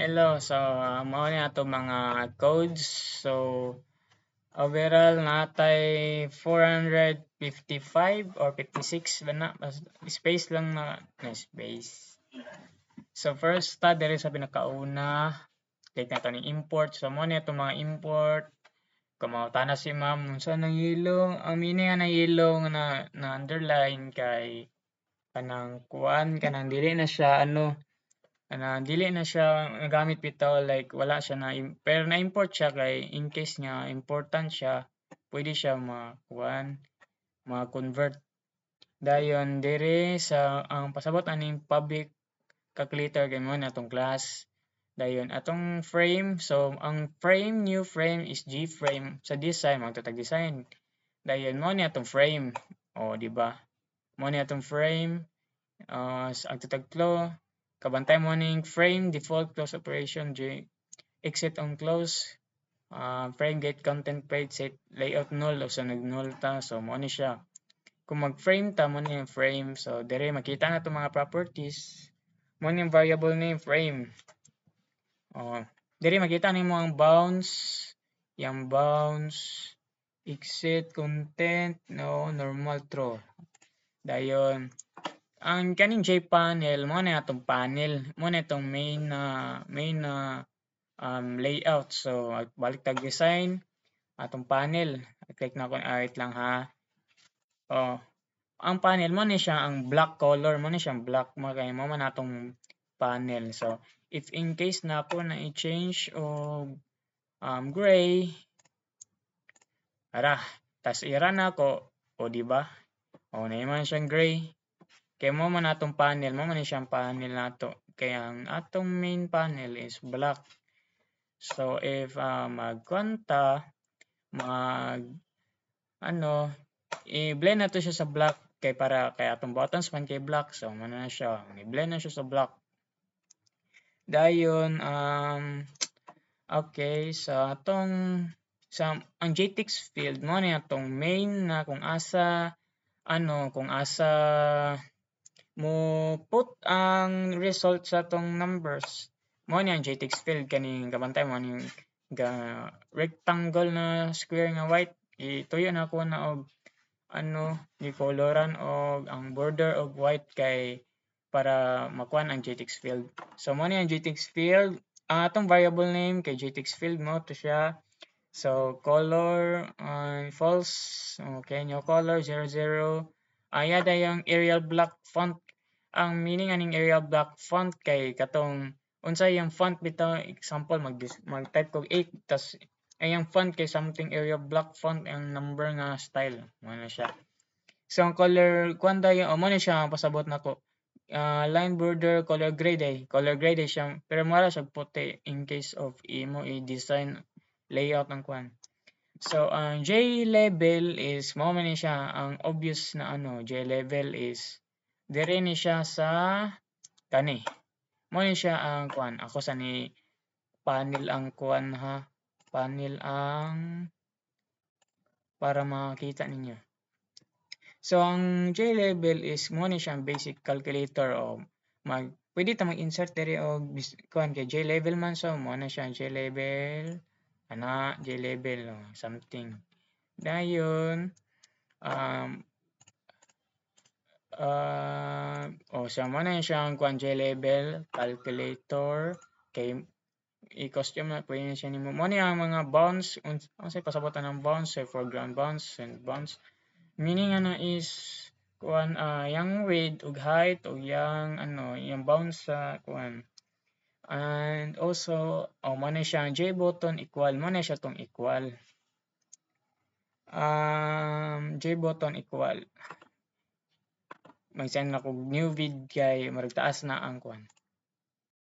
Hello, so mao ni ato mga codes. So overall natay 455 or 56 ba na space lang na space. So first diri sa pinakauna, click nato ni import. So mao ni ato mga import. Kumauta na si ma'am unsa nang yellow, ang meaning ng yellow nga na underline kay kanang kuan kanang dili na siya dili na siya nagamit bitaw, like wala siya na pero na-import siya kay in case nga important siya, pwede siya ma-convert. Dayon diri sa ang pasabot aning public calculator kay mo na atong class. Dayon atong frame, so ang new frame is G-frame. Sa design magtatag design. Dayon mo ni atong frame. O di ba? Mo ni atong frame. Ang tataglo kabantay mo ning frame default close operation exit on close, frame get content page set layout null o so nag null ta, so mo ni siya. Kung mag frame ta mo ni yung frame, so dire makita na itong mga properties mo ni yung variable name frame. Dire makita nimo ang bounds, yung bounds, exit content, no normal throw. Dayon ang kaning JPanel mo na atong panel, mo na itong main layout. So balik tag design atong panel, click na ko wait lang ha. Ang panel mo ni siya ang black color, mo ni siyang black, mo kay mo man atong panel. So if in case na ako na i-change og gray, tas i-run ako, o di ba? O na man siyang gray. Kaya mo man atong panel, mo man siyang panel nato. Kaya ang atong main panel is black. So if magkwanta, i-blend na to siya sa black kay atong buttons man kay black. So man na siya, i-blend na siya sa black. Dayon okay, sa ang JText field mo ni atong main na kung asa mo put ang result sa tong numbers. Mo ni ang JText field kaning kabantay mo ning rectangle na square nga white, ituyo na ko na og gi-coloran og ang border og white kay para makuha ang JText field. So mo ni ang JText field, ang atong variable name kay JText field mo to siya. So color false, okay, new color 00. Yada yung Arial Black font. Ang meaning aning Arial Black font kay katong unsa yung font bitaw, example mag-type kog 8 tas yung font kay something Arial Black font ang number nga style mo na siya. So ang color kuanda yung mo na siya pasabot nako. Line border color grade siya, pero mara siya puti in case of imo i-design layout ng kuan. So ang J level is mo man ni siya ang obvious na J level is dire ni siya sa kani. Mo ni siya ang kuan. Ako sa ni panel ang kuan ha. Panel ang para makita ninyo. So ang J level is mo ni siya ang basic calculator o pwede ta mag-insert diri og kuan kay J level man, so mo na siya J level. J level something. Dayon so mo na siya ang kuan J level calculator kay i-custom na pwede siya nimo. Mo ni ang mga bounds, unsay pasabotan ng bounds, say foreground bounds and bounds. Meaning is kuan yang width ug height ug yang yung bounds sa kuan. And also mo na siya J button equal, mo na siya tong equal. J button equal. Mag-send na ko new vid kay maragtaas na ang kuan.